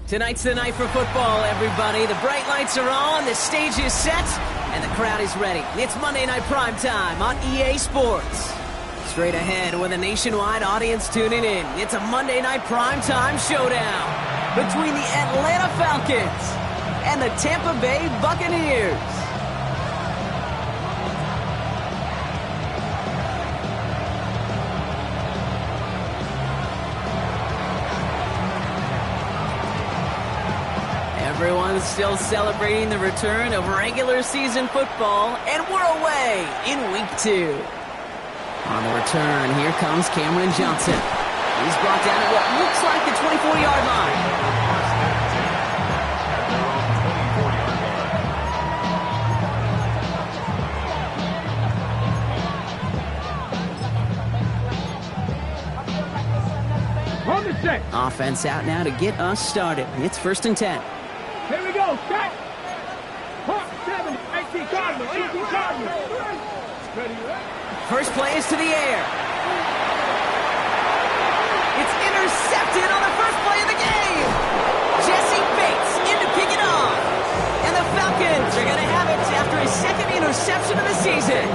Tonight's the night for football, everybody. The bright lights are on, the stage is set, and the crowd is ready. It's Monday Night Primetime on EA Sports. Straight ahead with a nationwide audience tuning in, it's a Monday Night Primetime showdown between the Atlanta Falcons and the Tampa Bay Buccaneers. Everyone's still celebrating the return of regular season football, and we're away in week 2. On the return, here comes Cameron Johnson. He's brought down at what looks like the 24-yard line. Offense out now to get us started. It's 1st and 10. Here we go, set! 7, 18 Cardinals, 18 Cardinals. First play is to the air. It's intercepted on the first play of the game. Jesse Bates in to pick it off. And the Falcons are going to have it after his second interception of the season.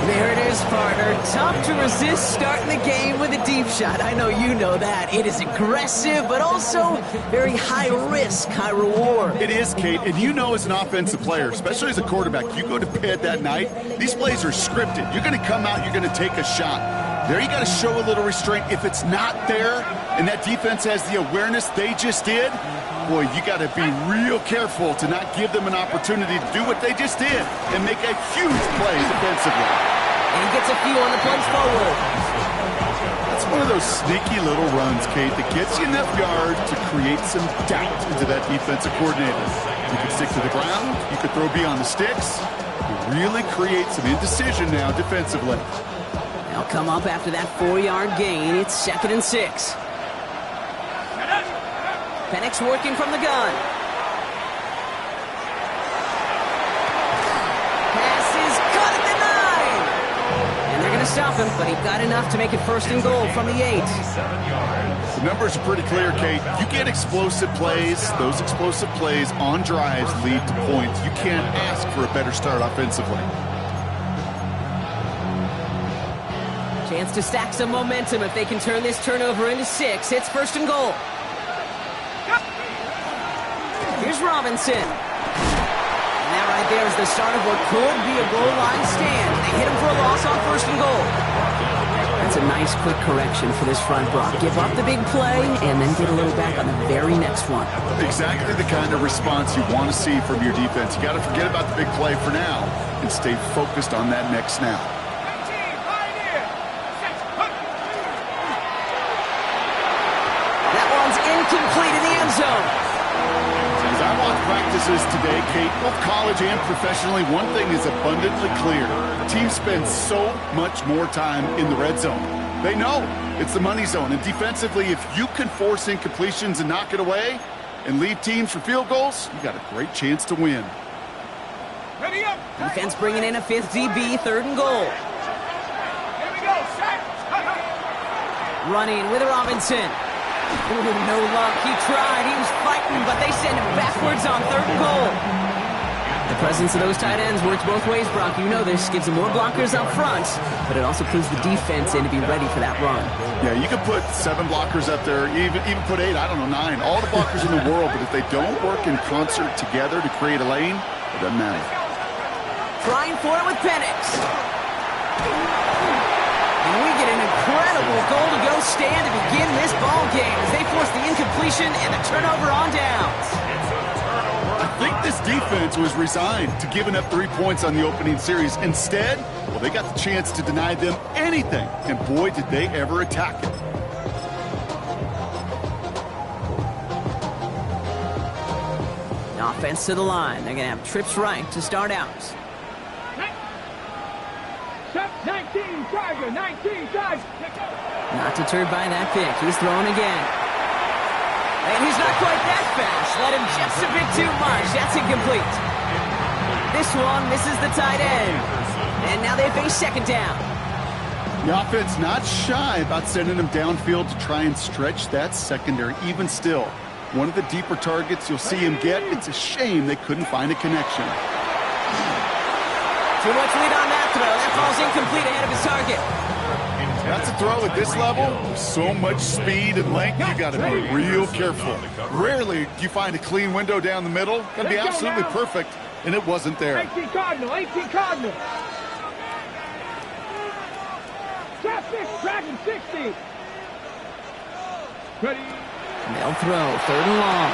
There it is, partner. Tough to resist starting the game with a deep shot. I know you know that. It is aggressive, but also very high risk, high reward. It is, Kate, and you know as an offensive player, especially as a quarterback, you go to bed that night, these plays are scripted. You're going to come out, you're going to take a shot. There you got to show a little restraint. If it's not there, and that defense has the awareness they just did, boy, you got to be real careful to not give them an opportunity to do what they just did and make a huge play defensively. And he gets a few on the plays forward. That's one of those sneaky little runs, Kate, that gets you enough yards to create some doubt into that defensive coordinator. You can stick to the ground. You can throw beyond the sticks. You really create some indecision now defensively. They'll come up after that 4-yard gain. It's 2nd and 6. Penix working from the gun. Pass is caught at the 9. And they're going to stop him, but he got enough to make it 1st and goal from the 8. The numbers are pretty clear, Kate. You get explosive plays. Those explosive plays on drives lead to points. You can't ask for a better start offensively. Chance to stack some momentum if they can turn this turnover into 6. It's 1st and goal. Here's Robinson. And that right there is the start of what could be a goal line stand. They hit him for a loss on 1st and goal. a nice quick correction for this front block. Give up the big play and then get a little back on the very next one. Exactly the kind of response you want to see from your defense. You got to forget about the big play for now and stay focused on that next snap. That one's incomplete in the end zone. As I watch practices today, Kate, both college and professionally, one thing is abundantly clear. Teams spend so much more time in the red zone. They know it's the money zone. And defensively, if you can force incompletions and knock it away and leave teams for field goals, you got a great chance to win. Ready up. Defense bringing in a fifth DB, 3rd and goal. Here we go. Set. Running with Robinson. Ooh, no luck. He tried. He was fighting, but they send him backwards on 3rd and goal. The presence of those tight ends works both ways, Brock. You know this. Gives them more blockers up front, but it also clues the defense in to be ready for that run. Yeah, you can put 7 blockers up there, even put 8, I don't know, 9. All the blockers in the world, but if they don't work in concert together to create a lane, it doesn't matter. Trying for it with Penix. And we get an incredible goal-to-go stand to begin this ball game as they force the incompletion and the turnover on downs. I think this defense was resigned to giving up 3 points on the opening series. Instead, well, they got the chance to deny them anything, and boy, did they ever attack it. Offense to the line. They're going to have trips right to start out. 19 Tiger, 19 Tiger. Not deterred by that pick. He's throwing again. And he's not quite that fast. Let him just a bit too much. That's incomplete. This one misses the tight end. And now they face 2nd down. The offense not shy about sending them downfield to try and stretch that secondary. Even still, one of the deeper targets you'll see him get. It's a shame they couldn't find a connection. Too much lead on that throw. That ball's incomplete ahead of his target. That's a throw at this level. So much speed and length, you got to be real careful. Rarely do you find a clean window down the middle. Got to be absolutely perfect, and it wasn't there. 18 Cardinal, 18 Cardinal. Traffic, Dragon 60. Ready. They'll throw, 3rd and long.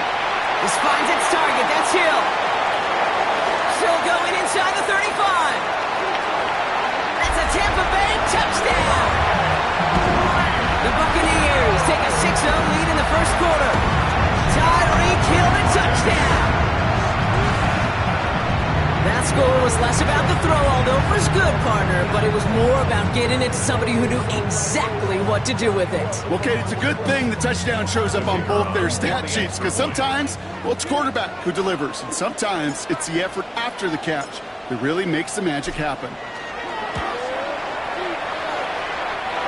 This finds its target. That's Hill. Still going inside the 35. That's a Tampa Bay touchdown. The Buccaneers take a 6-0 lead in the 1st quarter. Tyreek Hill, a touchdown. That score was less about the throw, although it was good, partner, but it was more about getting it to somebody who knew exactly what to do with it. Well, Kate, it's a good thing the touchdown shows up on both their stat sheets, because sometimes, well, it's quarterback who delivers, and sometimes it's the effort after the catch that really makes the magic happen.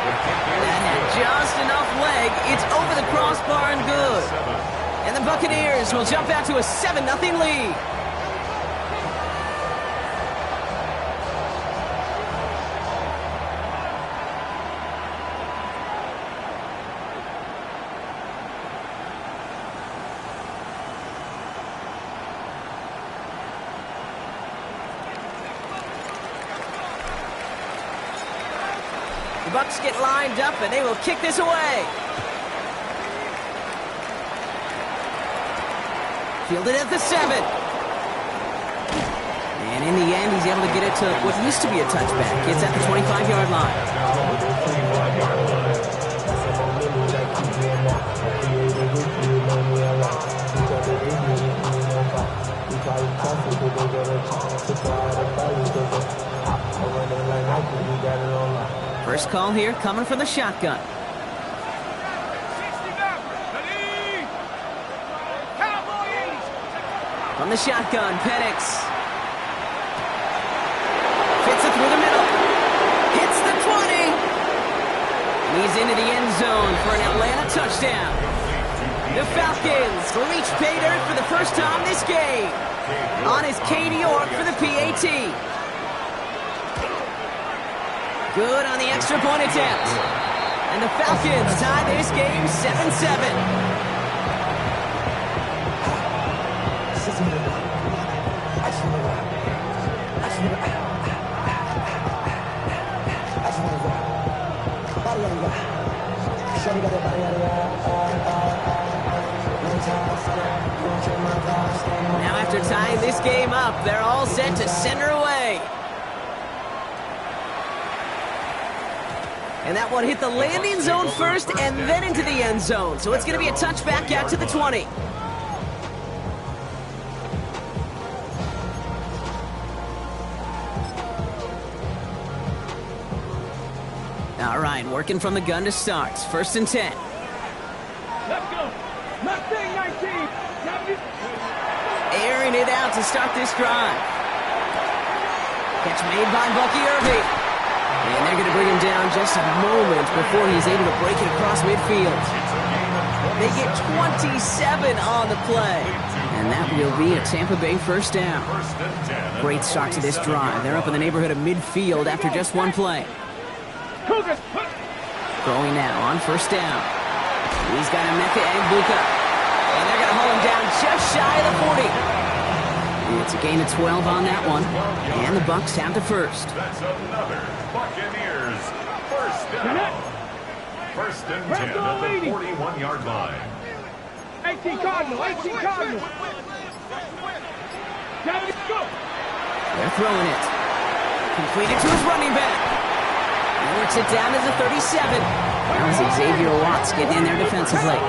That had just enough leg. It's over the crossbar and good. And the Buccaneers will jump out to a 7-0 lead. The Bucs get lined up, and they will kick this away. Fielded at the 7. And in the end, he's able to get it to what used to be a touchback. It's at the 25-yard line. First call here coming from the shotgun. From the shotgun, Penix. Fits it through the middle. Hits the 20. Leads into the end zone for an Atlanta touchdown. The Falcons reach pay dirt for the first time this game. On is Katie York for the PAT. Good on the extra point attempt. And the Falcons tie this game 7-7. Now after tying this game up, they're all set to send her away. And that one hit the landing zone first and then into the end zone. So it's going to be a touchback out to the 20. All right, working from the gun to start. 1st and 10. Let's go. Mustang 19. Airing it out to start this drive. Catch made by Bucky Irving. And they're going to bring him down just a moment before he's able to break it across midfield. They get 27 on the play. And that will be a Tampa Bay 1st down. Great start to this drive. They're up in the neighborhood of midfield after just one play. Throwing now on 1st down. He's got Emeka Egbuka. And they're going to hold him down just shy of the 40. It's a gain of 12 on that one. And the Bucs have the first. That's another Buccaneers 1st down. 1st and 10 at the 41-yard line. 18 Cardinal. 18 Cardinal. They're throwing it. Completed to his running back. He works it down to the 37. That was Xavier Watts getting in there defensively. 4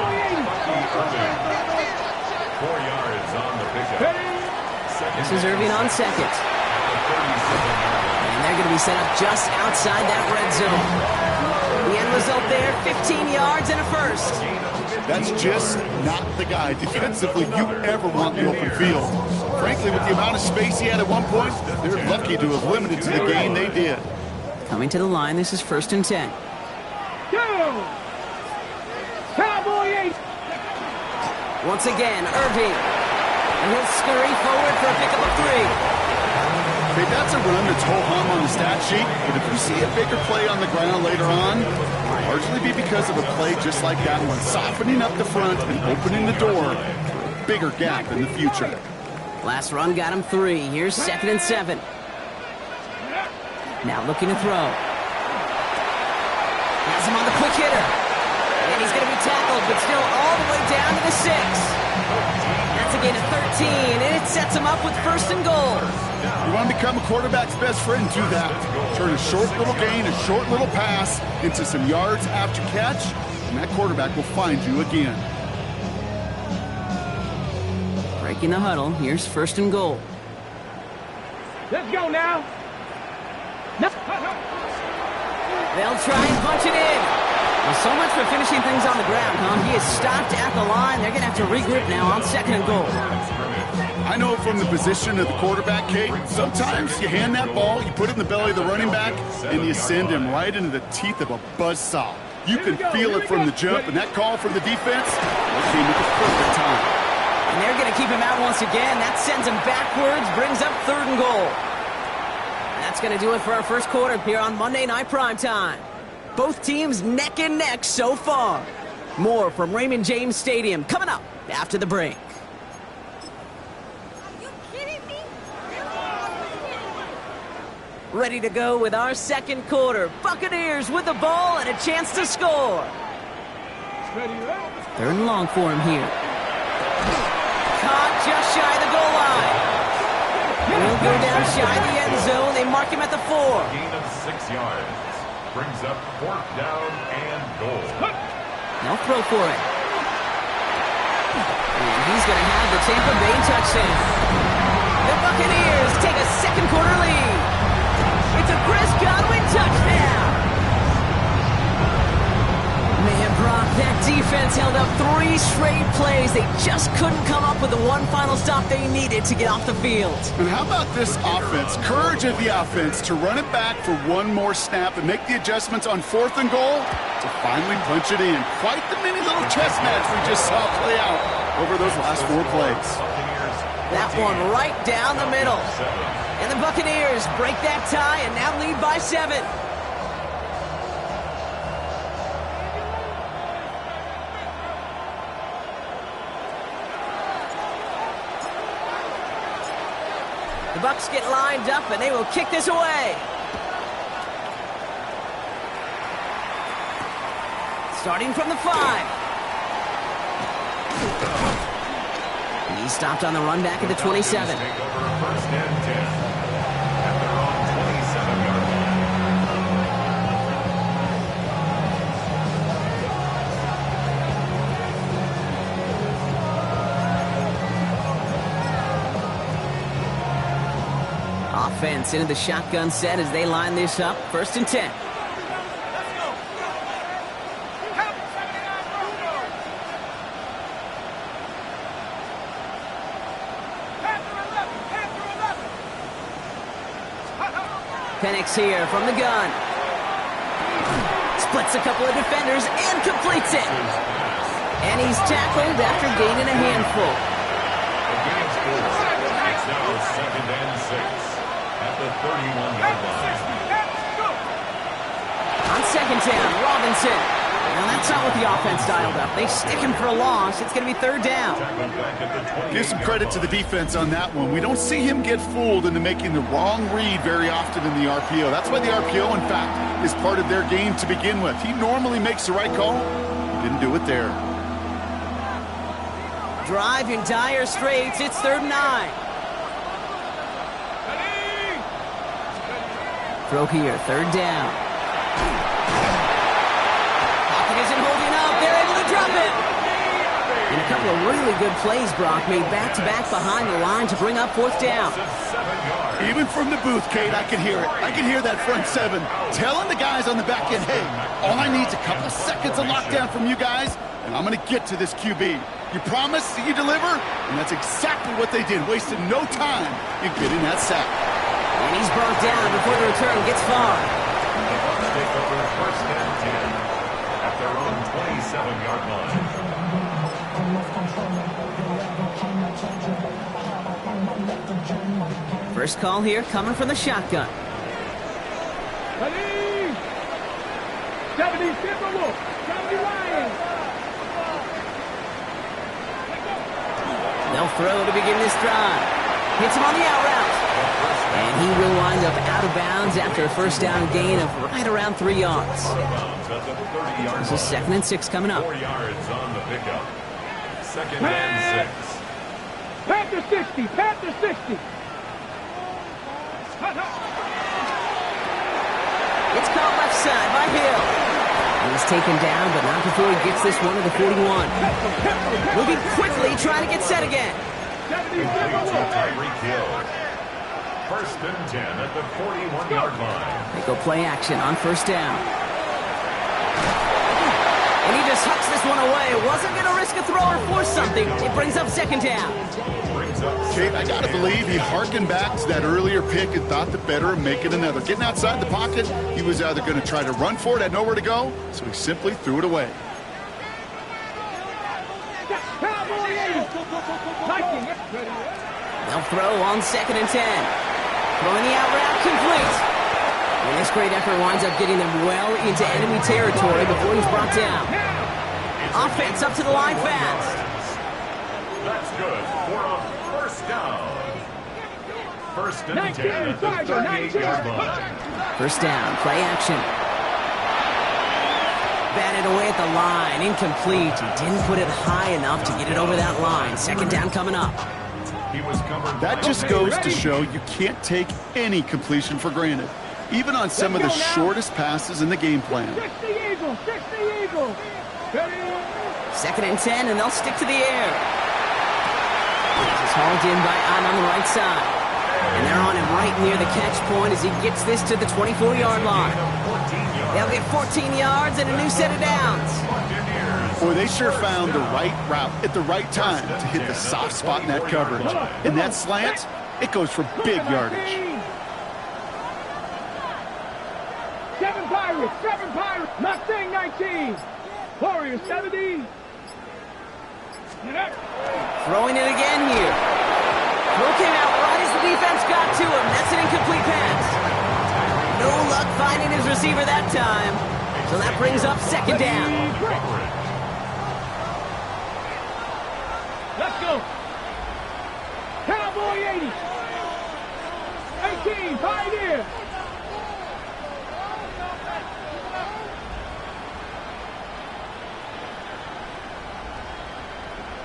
yards on the pickup. This is Irving on 2nd. And they're going to be set up just outside that red zone. The end result there, 15 yards and a first. That's just not the guy defensively you ever want in the open field. Frankly, with the amount of space he had at one point, they're lucky to have limited to the gain they did. Coming to the line, this is 1st and 10. Go! Cowboy 8. Once again, Irving. And he'll scurry forward for a pickup of 3. Okay, that's a run that's ho-hum on the stat sheet, but if you see a bigger play on the ground later on, it'll largely be because of a play just like that one, softening up the front and opening the door for a bigger gap in the future. Last run got him 3. Here's 2nd and 7. Now looking to throw. Has him on the quick hitter. And he's going to be tackled, but still all the way down to the 6. That's a gain of 13, and it sets him up with 1st and goal. You want to become a quarterback's best friend, do that. Turn a short little gain, a short little pass into some yards after catch, and that quarterback will find you again. Breaking the huddle, here's 1st and goal. Let's go now. They'll try and punch it in. Well, so much for finishing things on the ground, huh? He is stopped at the line. They're going to have to regroup now on 2nd and goal. I know from the position of the quarterback, Kate, sometimes you hand that ball, you put it in the belly of the running back, and you send him right into the teeth of a buzzsaw. You can feel it from the jump, and that call from the defense came at the perfect time. And they're going to keep him out once again. That sends him backwards, brings up 3rd and goal. That's going to do it for our first quarter here on Monday Night Primetime. Both teams neck and neck so far. More from Raymond James Stadium coming up after the break. Are you kidding me? Ready to go with our second quarter. Buccaneers with the ball and a chance to score. 3rd and long for him here. Caught just shy of the goal line. He'll go down shy of the end zone. They mark him at the 4. Gain of 6 yards. Brings up 4th down and goal. They'll throw for it. And he's going to have the Tampa Bay touchdown. The Buccaneers take a second quarter lead. It's a Chris Godwin touchdown. Man, Brock, that defense held up 3 straight plays. They just couldn't come up with the one final stop they needed to get off the field. And how about this offense? Courage of the offense to run it back for one more snap and make the adjustments on 4th and goal to finally punch it in. Quite the mini little chess match we just saw play out over those last 4 plays. That one right down the middle. And the Buccaneers break that tie and now lead by 7. The Bucs get lined up, and they will kick this away. Starting from the 5. He stopped on the run back at the 27. Take over first and 10 at their own 27-yard line. Offense into the shotgun set as they line this up. First and 10. Penix here from the gun. Splits a couple of defenders and completes it. And he's tackled after gaining a handful. The game's full. It's now second and 6 at the 31-yard line. On second down, Robinson. Now that's not what the offense dialed up. They stick him for a loss. It's going to be third down. Give some credit to the defense on that one. We don't see him get fooled into making the wrong read very often in the RPO. That's why the RPO, in fact, is part of their game to begin with. He normally makes the right call. He didn't do it there. Drive in dire straits. It's third and 9. Throw here, third down. Isn't holding up. They're able to drop it. And a couple of really good plays, Brock, made back-to-back behind the line to bring up fourth down. Even from the booth, Kate, I can hear it. I can hear that front 7 telling the guys on the back end, hey, all I need is a couple seconds of lockdown from you guys, and I'm going to get to this QB. You promise that you deliver? And that's exactly what they did, wasting no time in getting that sack. And he's brought down before the return gets far. Take over first and 10 at their own 27-yard line. First call here coming from the shotgun. 70 Timberwolves, 70 Lions. They'll throw to begin this drive. Hits him on the out route. And he will wind up out of bounds after a first down gain of right around 3 yards. This is second and 6 coming up. 4 yards on the pickup. Second and 6. Panther 60, Panther 60. It's caught left side by Hill. He's taken down, but not before he gets this one to the 41. Moving quickly, trying to get set again. Tyreek Hill. First and 10 at the 41-yard line. They go play action on first down. And he just hucks this one away. Wasn't going to risk a throw or force something. It brings up second down. Kate, I got to believe he harkened back to that earlier pick and thought the better of making another. Getting outside the pocket, he was either going to try to run for it, had nowhere to go, so he simply threw it away. They'll throw on second and 10. Throwing the out route complete. And this great effort winds up getting them well into enemy territory before he's brought down. Offense up to the line fast. That's good for a first down. First and 10 at the 38-yard line. First down, play action. Batted away at the line, incomplete. He didn't put it high enough to get it over that line. Second down coming up. That just goes to show you can't take any completion for granted, even on some of the shortest passes in the game plan. 60 Eagles, 60 Eagles. Second and 10, and they'll stick to the air. This is hauled in by Ahn on the right side. And they're on him right near the catch point as he gets this to the 24-yard line. They'll get 14 yards and a new set of downs. Boy, they sure found the right route at the right time to hit the soft spot in that coverage. And that slant, it goes for big yardage. 7 Pirates, Mustang 19. Warriors 70. Throwing it again here. Throw came out right as the defense got to him. That's an incomplete pass. No luck finding his receiver that time. So that brings up second down. Let's go. Cowboy 80. 18, Pioneer.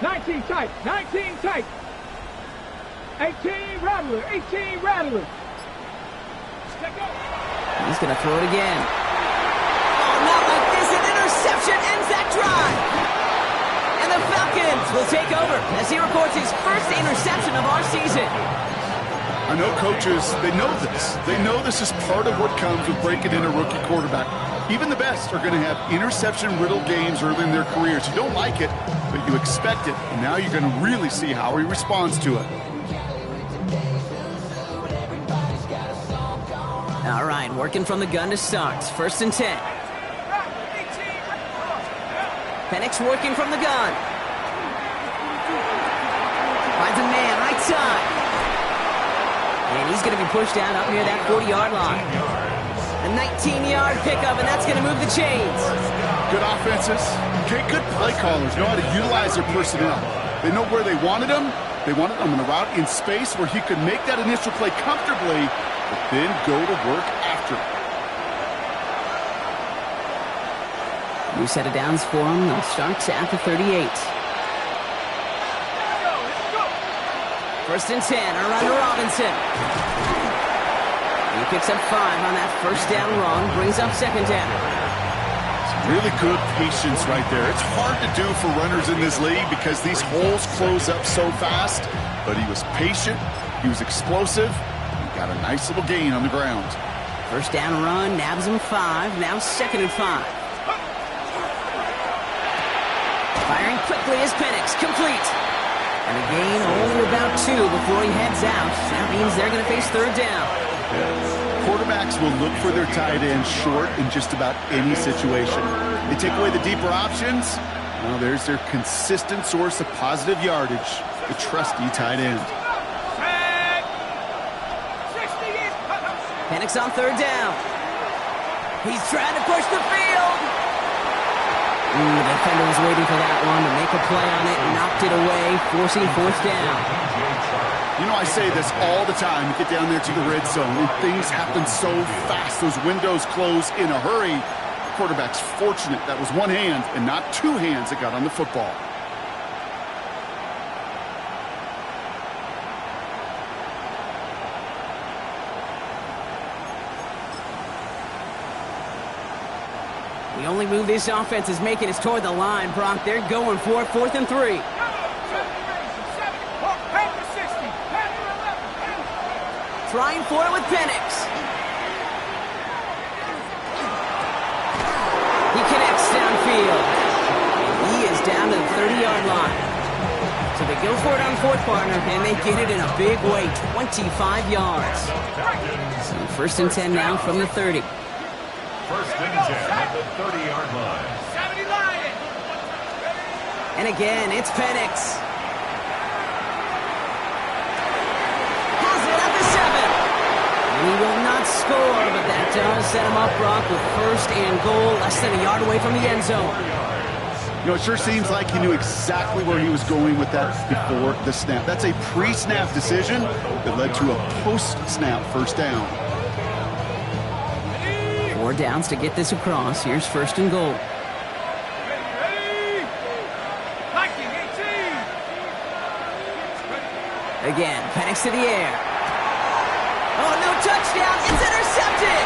19 tight. 19 tight. 18 rattler. 18 rattler. He's going to throw it again. Oh, not like this. An interception ends that drive. And the Falcons will take over as he records his first interception of our season. I know coaches, they know this. They know this is part of what comes with breaking in a rookie quarterback. Even the best are going to have interception-riddled games early in their careers. You don't like it, but you expect it. And now you're going to really see how he responds to it. All right, working from the gun to start. 1st and 10. Penix working from the gun. Finds a man, right side. And he's going to be pushed down up near that 40-yard line. A 19-yard pickup, and that's going to move the chains. Good offenses. Okay, good play callers know how to utilize their personnel. They know where they wanted him. They wanted him in a route in space where he could make that initial play comfortably, but then go to work after. New set of downs for him. They'll start at the 38. 1st and 10, around to Robinson. He picks up 5 on that 1st down run, brings up 2nd down. Really good patience right there. It's hard to do for runners in this league because these holes close up so fast, but he was patient, he was explosive, and got a nice little gain on the ground. 1st down run, nabs him 5, now 2nd and 5. Firing quickly is Penix, complete. And a gain only about 2 before he heads out. That means they're going to face 3rd down. Quarterbacks will look for their tight end short in just about any situation. They take away the deeper options. Well, there's their consistent source of positive yardage, the trusty tight end. Penix on 3rd down. He's trying to push the field. The defender was waiting for that one to make a play on it, knocked it away, forcing 4th down. You know, I say this all the time. You get down there to the red zone, and things happen so fast. Those windows close in a hurry. The quarterback's fortunate that was one hand and not 2 hands that got on the football. The only move this offense is making is toward the line, Brock. They're going for it, 4th and 3. Trying for it with Penix. He connects downfield. He is down to the 30-yard line. So they go for it on 4th, partner, and they get it in a big way, 25 yards. So 1st and 10 now from the 30. 1st and 10 at the 30-yard line. And again, it's Penix. Has it at the 7. And he will not score, but that does set him up, Brock, with 1st and goal, less than a yard away from the end zone. You know, it sure seems like he knew exactly where he was going with that before the snap. That's a pre-snap decision that led to a post-snap 1st down. 4 downs to get this across. Here's 1st and goal. Again, Penix to the air. Oh, no touchdown. It's intercepted.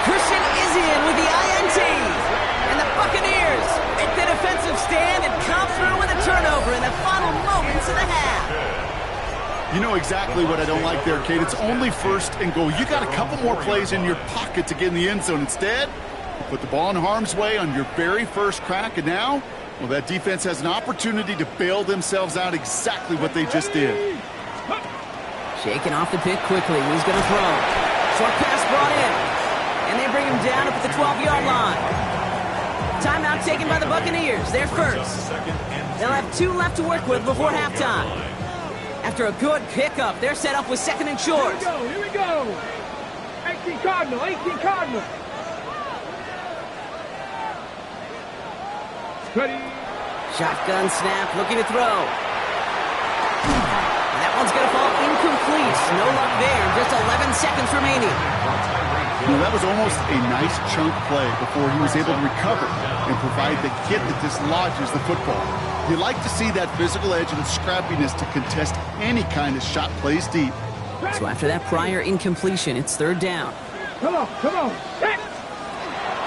Christian Izien with the INT. And the Buccaneers make the defensive stand and come through with a turnover in the final moments of the half. You know exactly what I don't like there, Kate. It's only 1st and goal. You got a couple more plays in your pocket to get in the end zone. Instead, you put the ball in harm's way on your very 1st crack, and now, well, that defense has an opportunity to bail themselves out exactly what they just did. Shaking off the pick quickly. He's going to throw. Short pass brought in. And they bring him down up at the 12-yard line. Timeout taken by the Buccaneers. They're 1st. They'll have 2 left to work with before halftime. After a good pickup, they're set up with 2nd and short. Here we go. 18 Cardinal, 18 Cardinal. Ready. Shotgun snap, looking to throw. That one's going to fall incomplete. No luck there. Just 11 seconds remaining. You know, that was almost a nice chunk play before he was able to recover and provide the hit that dislodges the football. You like to see that physical edge and scrappiness to contest any kind of shot plays deep. So after that prior incompletion, it's third down. Come on, come on. Set.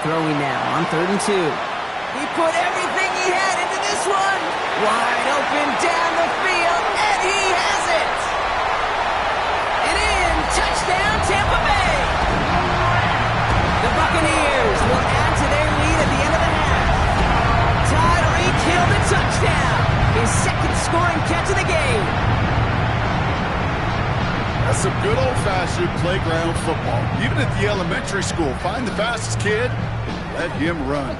Throwing now on 3rd and 2. He put everything he had into this one. Wide open down the field, and he has it. And in, touchdown Tampa Bay. The Buccaneers will add to their lead at the end of the half. Tyreek Hill the touchdown. His second scoring catch of the game. That's some good old-fashioned playground football. Even at the elementary school, find the fastest kid and let him run.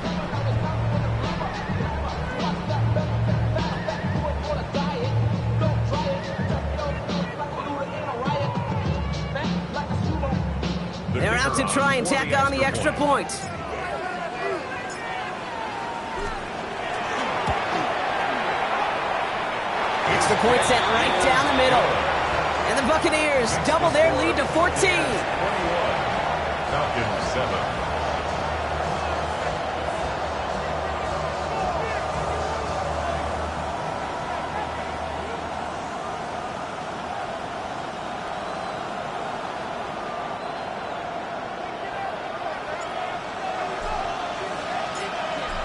They're out to try and tack on the extra point. It's the point set right down the middle. And the Buccaneers double their lead to 14. 21. Falcons 7.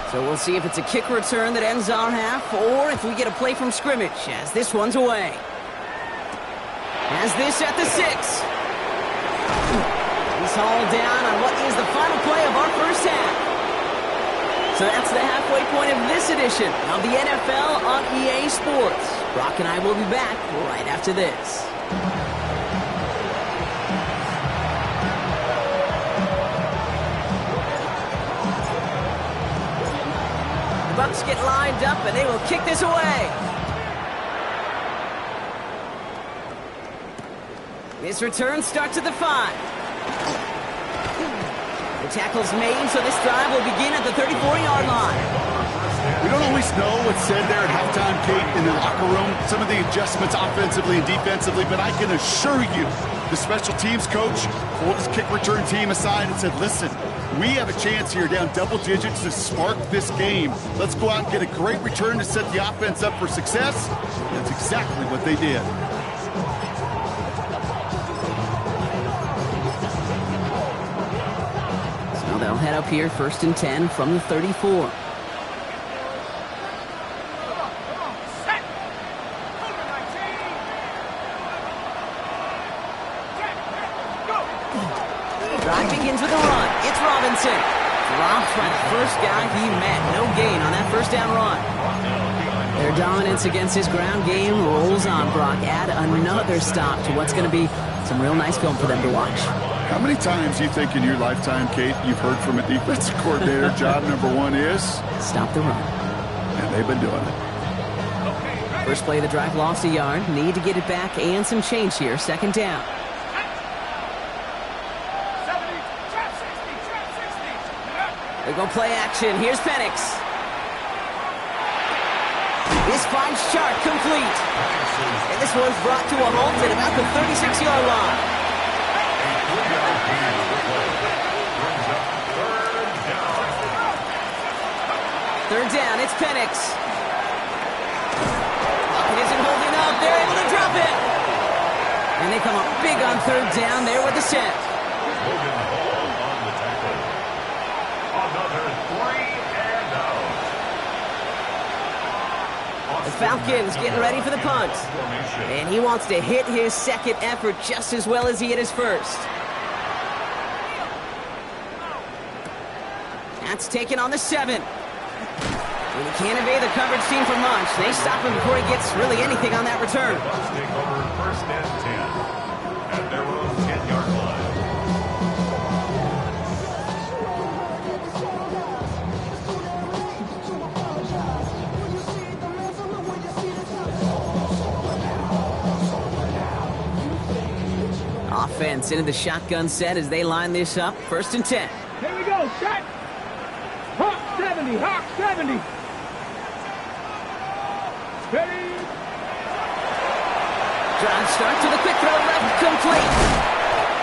So we'll see if it's a kick return that ends our half, or if we get a play from scrimmage, as this one's away. Has this at the 6. He's hauled down on what is the final play of our first half. So that's the halfway point of this edition of the NFL on EA Sports. Brock and I will be back right after this. The Bucs get lined up and they will kick this away. This return starts at the 5. The tackle's made, so this drive will begin at the 34-yard line. We don't always know what's said there at halftime, Kate, in the locker room, some of the adjustments offensively and defensively, but I can assure you the special teams coach pulled his kick return team aside and said, listen, we have a chance here down double digits to spark this game. Let's go out and get a great return to set the offense up for success. That's exactly what they did. So they'll head up here, 1st and 10 from the 34. Drive begins with a run. It's Robinson. Dropped by the first guy he met. No gain on that first down run. Their dominance against his ground game rolls on, Brock. Add another stop to what's going to be some real nice film for them to watch. How many times do you think in your lifetime, Kate, you've heard from a defensive coordinator, job number 1 is? Stop the run. And they've been doing it. First play of the drive lost a yard. Need to get it back and some change here. 2nd down. They go play action. Here's Penix. This finds Sharp complete. And this one's brought to a halt at about the 36-yard line. Third down, it's Penix. Pocket isn't holding up. They're able to drop it. And they come up big on 3rd down there with the set. The Falcons getting ready for the punt. And he wants to hit his second effort just as well as he hit his first. That's taken on the 7. And he can't evade the coverage team for much. They stop him before he gets really anything on that return. Take over 1st and 10 at their own 10-yard line. Offense into the shotgun set as they line this up. 1st and 10. Here we go, set. Hawk 70, Hawk 70. Ready. Drive starts with a quick throw left, complete.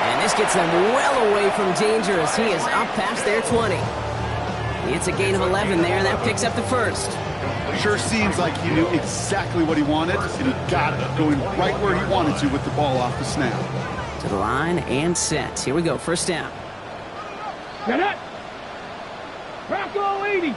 And this gets them well away from danger as he is up past their 20. It's a gain of 11 there, and that picks up the first. Sure seems like he knew exactly what he wanted, and he got it, going right where he wanted to with the ball off the snap. To the line and set. Here we go, first down. Get it! Bronco 80!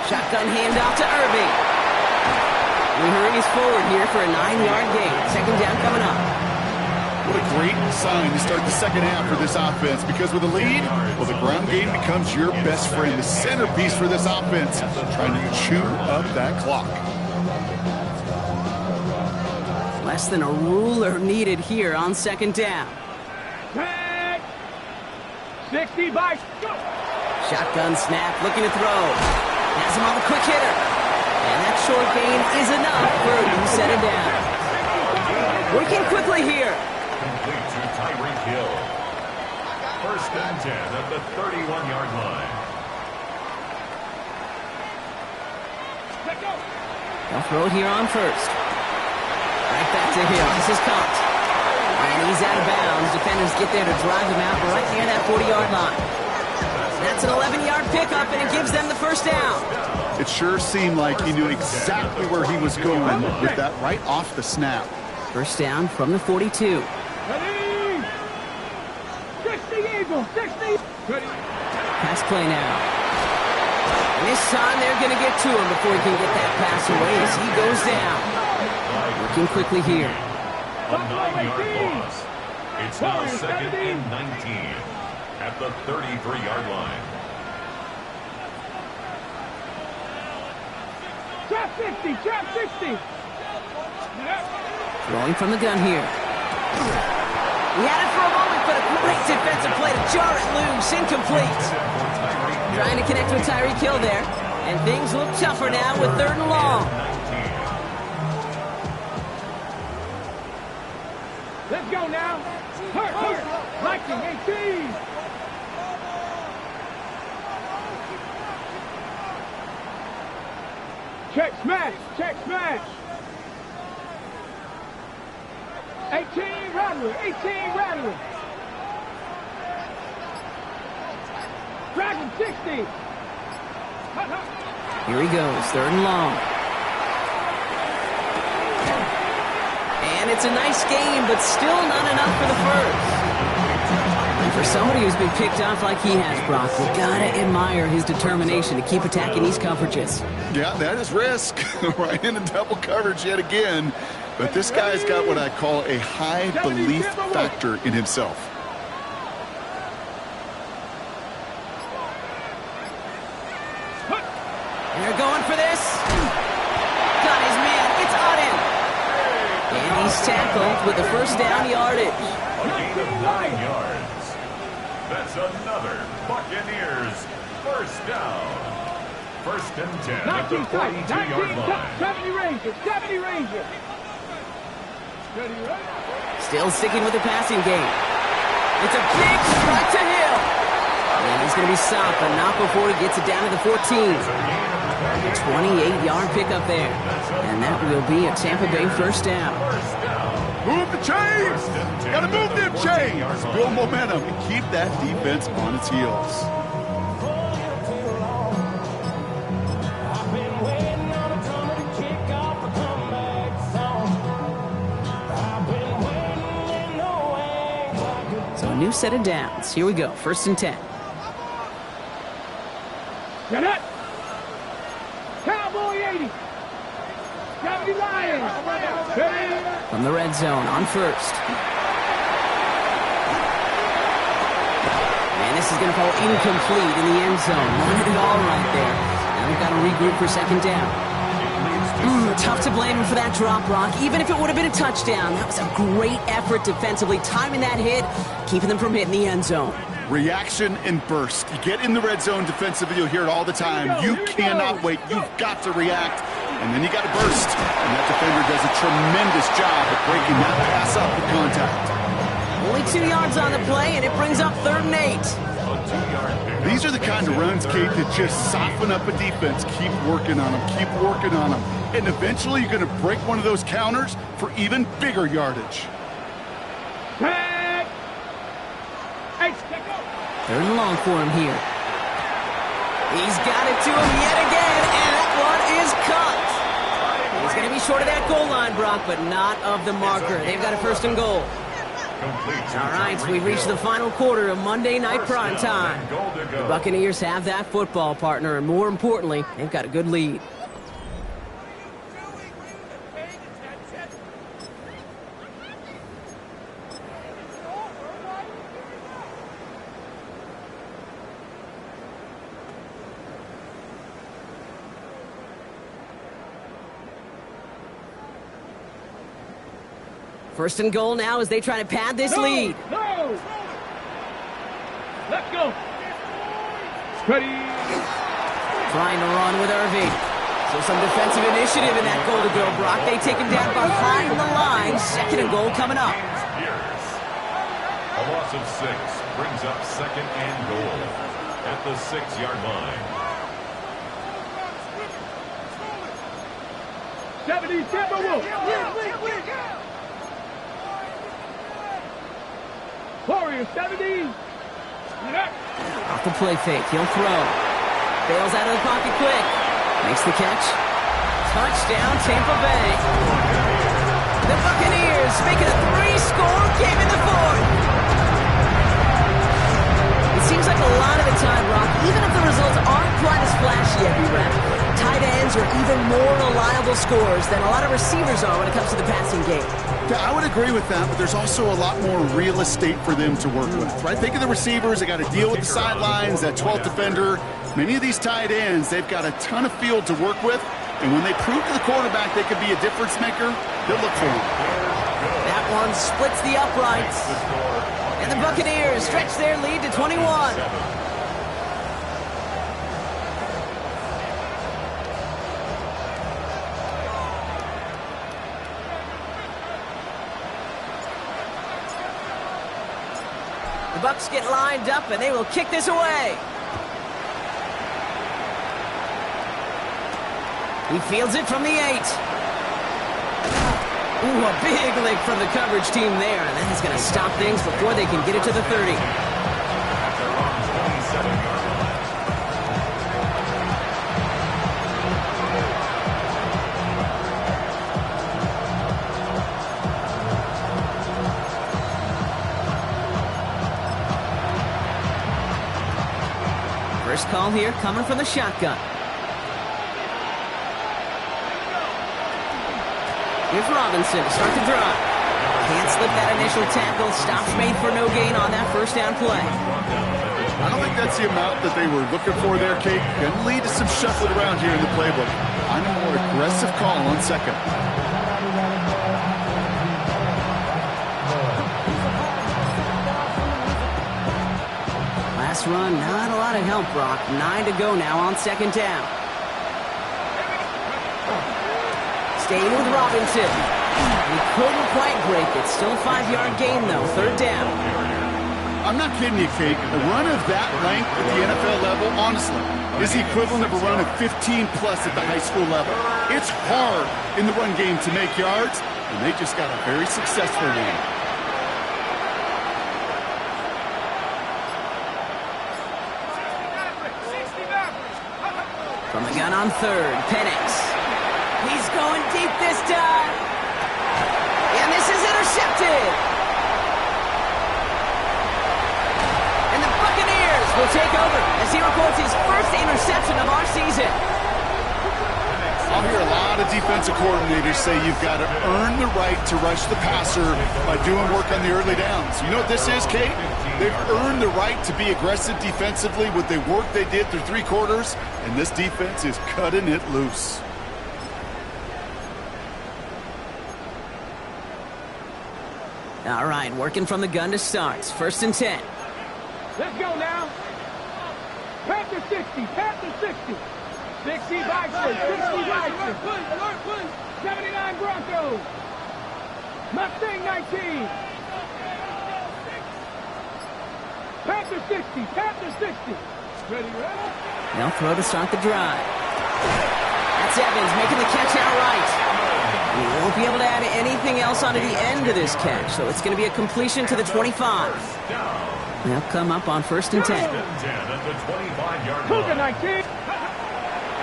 Shotgun handoff to Irving. He hurries forward here for a 9-yard gain. Second down coming up. What a great sign to start the second half for this offense, because with a lead, well, the ground game becomes your best friend, the centerpiece for this offense, trying to chew up that clock. Less than a ruler needed here on second down. 60 by... Shotgun snap, looking to throw. Has him on the quick hitter. And that short gain is enough for a new set of down. Working quickly here. Complete to Tyreek Hill. First and 10 at the 31-yard line. They'll throw it here on first. Right back to Hill. This is caught. And he's out of bounds. Defenders get there to drive him out right near that 40-yard line. That's an 11-yard pickup, and it gives them the first down. It sure seemed like he knew exactly where he was going with that right off the snap. First down from the 42. Ready! 60 Eagles, 60! Ready! Pass play now. And this time they're going to get to him before he can get that pass away as he goes down. Working quickly here. A 9-yard loss. It's now second and 19 at the 33-yard line. Trap 50, trap 60! Throwing from the gun here. He had it for a moment, but a great defensive play to jar it loose. Incomplete. Trying to connect with Tyreek Hill there. And things look tougher now with third and long. Let's go now. Hurt. Lightning 18. Check smash. 18 rattler. Dragon 60. Here he goes, third and long. And it's a nice game, but still not enough for the first. And for somebody who's been picked off like he has, Brock, we gotta admire his determination to keep attacking these coverages. Yeah, that is risk. Right into double coverage yet again. But this guy's got what I call a high belief factor in himself. And they're going for this. Got his man. It's Auden. And he's tackled with the first down yardage. A gain of 9 yards. That's another Buccaneers first down. First and 10 at the 42-yard line. 70 Ranger. Still sticking with the passing game. It's a big strike to Hill. And he's going to be stopped, but not before he gets it down to the 14. A 28-yard pickup there. And that will be a Tampa Bay first down. Move the chains! Gotta move them chains! Build momentum and keep that defense on its heels. So a new set of downs. Here we go, first and 10. Get it! Cowboy 80! 70 Lions! From the red zone on first. And this is going to fall incomplete in the end zone. Wanted it all right there. Now we've got to regroup for second down. Tough to blame him for that drop, Brock. Even if it would have been a touchdown, that was a great effort defensively, timing that hit, keeping them from hitting the end zone. Reaction and burst. You get in the red zone defensively, you'll hear it all the time. You cannot wait. You've got to react. And then you got to burst. And that defender does a tremendous job of breaking that pass up with contact. Only 2 yards on the play, and it brings up 3rd and 8. These are the kind of runs, Kate, that just soften up a defense. Keep working on them, keep working on them. And eventually you're going to break one of those counters for even bigger yardage. Tag. Hey, 3rd and long for him here. He's got it to him yet again, and that one is cut. He's going to be short of that goal line, Brock, but not of the marker. They've got a 1st and goal. All right, so we've reached the final quarter of Monday Night Prime Time. The Buccaneers have that football partner, and more importantly, they've got a good lead. First and goal now as they try to pad this lead. No. Let's go. Ready. Trying to run with Irving. So some defensive initiative in that goal to go, Brock. They take him down behind the line. 2nd and goal coming up. A loss of 6 brings up 2nd and goal at the 6-yard line. 77 Wolf. Warriors 70. Off the play fake. He'll throw. Bails out of the pocket quick. Makes the catch. Touchdown, Tampa Bay. The Buccaneers make it a 3-score game in the 4th. It seems like a lot of the time, Rock, even if the results aren't quite as flashy every rep, tight ends are even more reliable scorers than a lot of receivers are when it comes to the passing game. Yeah, I would agree with that, but there's also a lot more real estate for them to work with, right? Think of the receivers. They got to deal with the sidelines, that 12th defender. Many of these tight ends, they've got a ton of field to work with, and when they prove to the quarterback they could be a difference maker, they'll look for him. That one splits the uprights, and the Buccaneers stretch their lead to 21. The Bucs get lined up, and they will kick this away. He fields it from the 8. Ooh, a big lick from the coverage team there, and that is going to stop things before they can get it to the 30. First call here coming from the shotgun. Here's Robinson to start the drive. Can't slip that initial tackle. Stops made for no gain on that 1st down play. I don't think that's the amount that they were looking for there, Kate. Going to lead to some shuffling around here in the playbook. I'm a more aggressive call on 2nd. Last run, not a lot of help, Brock. 9 to go now on 2nd down. Staying with Robinson. He couldn't quite break it. Still a 5-yard gain, though. 3rd down. I'm not kidding you, Kate. A run of that length at the NFL level, honestly, is the equivalent of a run of 15-plus at the high school level. It's hard in the run game to make yards, and they just got a very successful one. From the gun on 3rd, Penix. He's going deep this time. And this is intercepted. And the Buccaneers will take over as he records his 1st interception of our season. I'll hear a lot of defensive coordinators say you've got to earn the right to rush the passer by doing work on the early downs. You know what this is, Kate? They've earned the right to be aggressive defensively with the work they did through 3 quarters, and this defense is cutting it loose. All right, working from the gun to start. 1st and 10. Let's go now. Panther 60. Panther 60. 60 Vikings. 60 Vikings. 79 Broncos. Mustang 19. Tap to 60. Tap to 60. Ready, ready? They'll throw to start the drive. That's Evans making the catch outright. He won't be able to add anything else onto the end of this catch, so it's going to be a completion to the 25. They'll come up on 1st and 10. First and 10 at the 25-yard Cougar line. 19.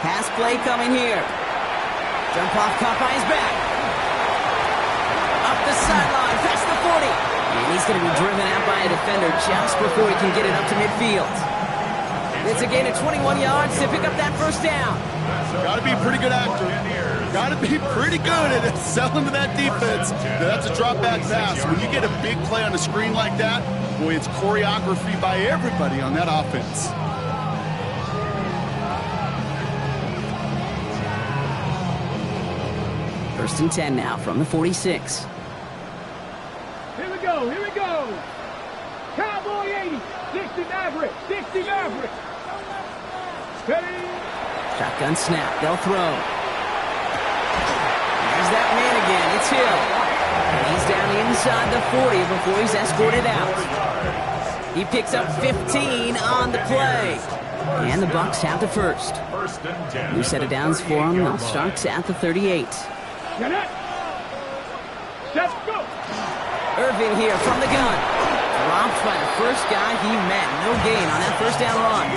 Pass play coming here. Jump off caught by his back. Up the sideline, past the 40. And he's going to be driven out by a defender just before he can get it up to midfield. It's a gain of 21 yards to pick up that first down. Got to be a pretty good actor. Got to be pretty good at selling to that defense. That's a drop back pass. When you get a big play on the screen like that, boy, it's choreography by everybody on that offense. First and 10 now from the 46. Here we go. Here we go. Cowboy 80. 60 Maverick. 60 Maverick. Steady. Shotgun snap. They'll throw. There's that man again. It's Hill. And he's down inside the 40 before he's escorted out. He picks up 15 on the play. And the Bucs have the first. New set of downs for them. They'll start at the 38. Get it. Let's go. Irvin here from the gun. Dropped by the first guy he met. No gain on that first down run.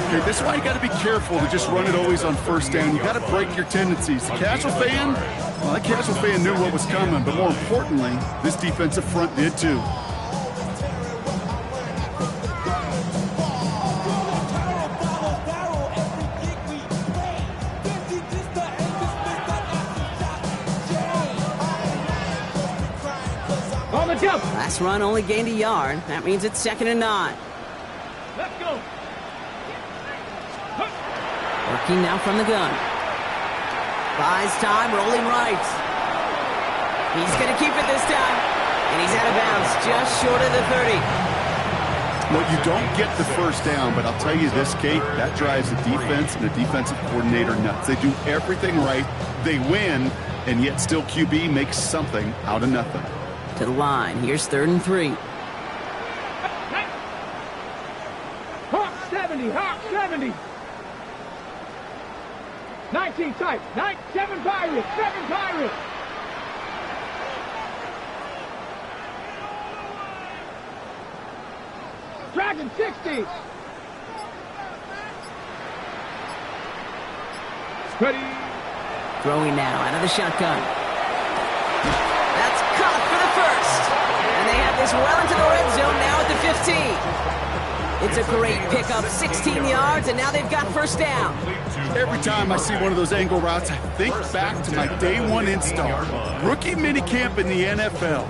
Okay, this is why you got to be careful to just run it always on first down. You got to break your tendencies. The casual fan, well, that casual fan knew what was coming, but more importantly, this defensive front did too. On the jump. Last run only gained a yard. That means it's 2nd and 9. Let's go. Working now from the gun. Buys time, rolling right. He's going to keep it this time. And he's out of bounds, just short of the 30. Well, you don't get the first down, but I'll tell you this, Kate, that drives the defense and the defensive coordinator nuts. They do everything right. They win, and yet still QB makes something out of nothing. To the line. Here's 3rd and 3. Hawk 70. Hawk 70. 19 tight. 7 Pirates. 7 Pirates. Dragon 60. Ready. Throwing now out of the shotgun. That's caught for the first. And they have this well into the red zone now at the 15. It's a great pickup, 16 yards, and now they've got first down. Every time I see one of those angle routes, I think back to my day one install. Rookie minicamp in the NFL.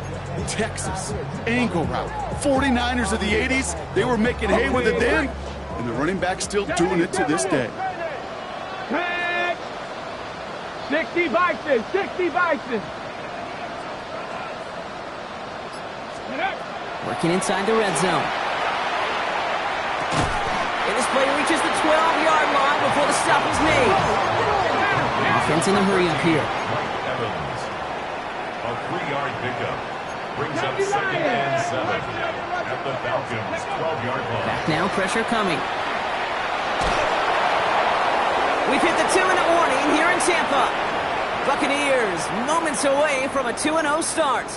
Texas, angle route. 49ers of the 80s, they were making hay with it then, and the running back's still doing it to this day. 60 Bison. 60 Bison. Working inside the red zone. And this play reaches the 12-yard line before the stop is made. Offense in the hurry up here. Evans. A 3-yard pickup. Brings up 2nd and 7 at the Falcons' 12-yard line. Back now, pressure coming. We've hit the 2-minute warning here in Tampa. Buccaneers moments away from a 2-0 start.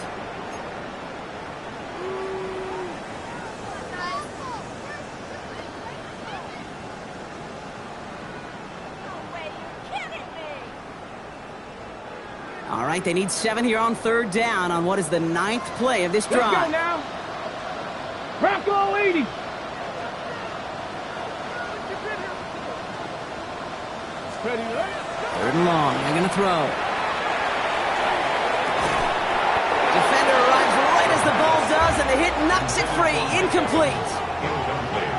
All right, they need 7 here on 3rd down on what is the 9th play of this Let's go drive. now. Bronco 80. Ready, ready. 3rd and long. They're going to throw. Defender arrives right as the ball does, and the hit knocks it free. Incomplete.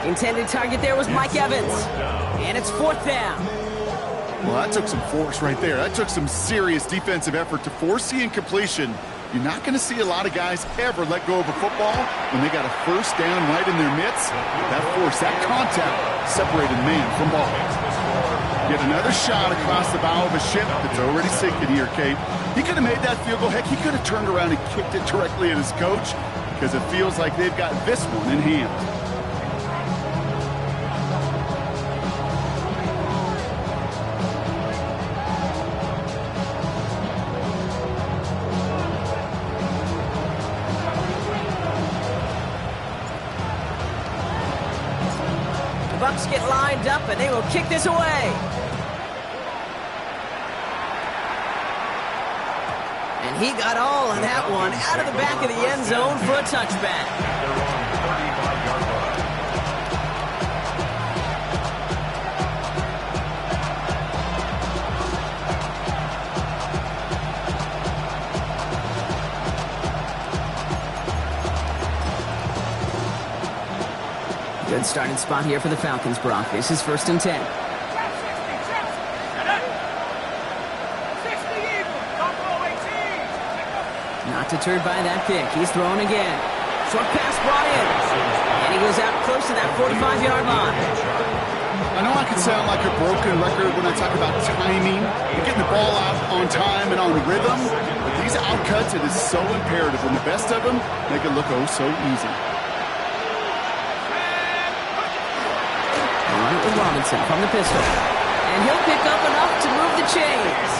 Intended target there was Mike Evans. And it's 4th down. Well, that took some force right there. That took some serious defensive effort to force the incompletion. You're not going to see a lot of guys ever let go of a football when they got a first down right in their midst. That force, that contact, separated man from ball. Yet another shot across the bow of a ship that's already sinking here, Kate. He could have made that field goal. Heck, he could have turned around and kicked it directly at his coach because it feels like they've got this one in hand. lined up, and they will kick this away. And he got all of that one out of the back of the end zone for a touchback. They're on 35-yard line. Good starting spot here for the Falcons, Brock. This is 1st and 10. Not deterred by that kick. He's throwing again. Short pass brought in. And he goes out close to that 45-yard line. I know I can sound like a broken record when I talk about timing and getting the ball out on time and on rhythm, but these outcuts, it is so imperative, and the best of them make it look oh so easy. All right, with Robinson from the pistol. And he'll pick up enough to move the chains.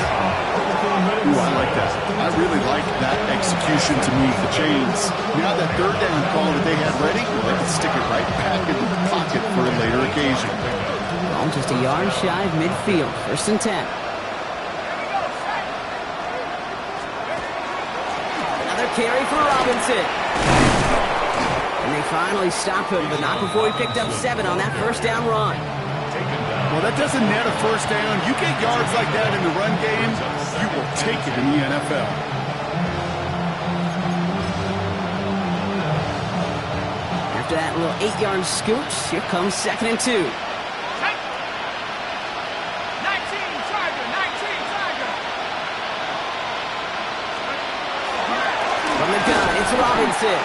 Ooh, I like that. I really like that execution to move the chains. Now that 3rd down call that they had ready, they can stick it right back in the pocket for a later occasion. Ball just a yard shy of midfield. 1st and 10. Another carry for Robinson. And they finally stop him, but not before he picked up 7 on that 1st down run. Well, that doesn't net a 1st down. You get yards like that in the run game, you will take it in the NFL. After that little 8-yard scooch, here comes 2nd and 2. 19, Tiger, 19, Tiger. From the gun, it's Robinson.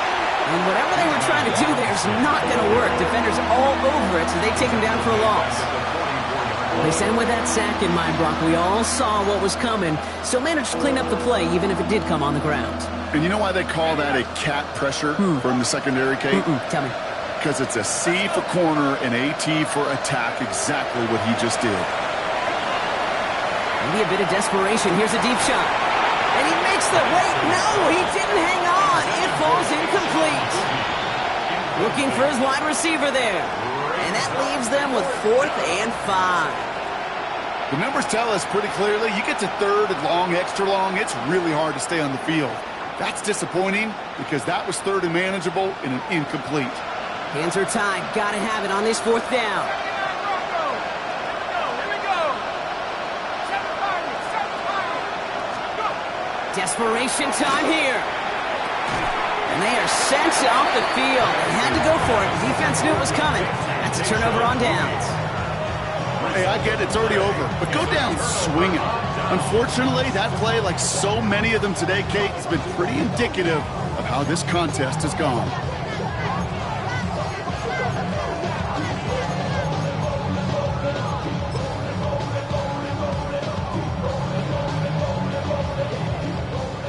And whatever they were trying to do there is not going to work. Defenders all over it, so they take him down for a loss. They sent him with that sack in mind, Brock. We all saw what was coming, so managed to clean up the play, even if it did come on the ground. And you know why they call that a cat pressure from the secondary, Kate? Tell me. Because it's a C for corner and a T for attack, exactly what he just did. Maybe a bit of desperation. Here's a deep shot. And he makes the wait. No, he didn't hang on. It falls incomplete. Looking for his wide receiver there. And that leaves them with 4th and 5. The numbers tell us pretty clearly, you get to 3rd and long, extra long, it's really hard to stay on the field. That's disappointing because that was 3rd and manageable and an incomplete. Hands are tied. Got to have it on this 4th down. Desperation time here. And they are sent off the field. They had to go for it. The defense knew it was coming. That's a turnover on downs. Hey, I get it. It's already over. But go down swinging. Unfortunately, that play, like so many of them today, Kate, has been pretty indicative of how this contest has gone.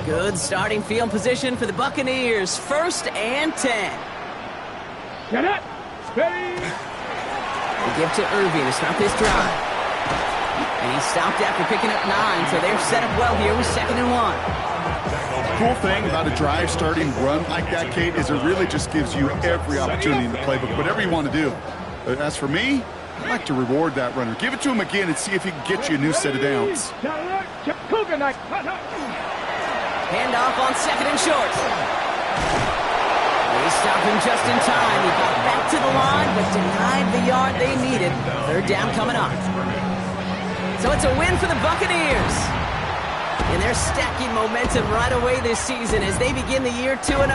Good starting field position for the Buccaneers. 1st and 10. Get it. Steady. They give to Irving to start this drive. And he stopped after picking up 9, so they're set up well here with 2nd and 1. The cool thing about a drive starting run like that, Kate, is it really just gives you every opportunity in the playbook, whatever you want to do. But as for me, I like to reward that runner. Give it to him again and see if he can get you a new set of downs. Handoff on 2nd and short. They stopped him just in time. He got back to the line, but denied the yard they needed. 3rd down coming up. So it's a win for the Buccaneers. And they're stacking momentum right away this season as they begin the year 2-0.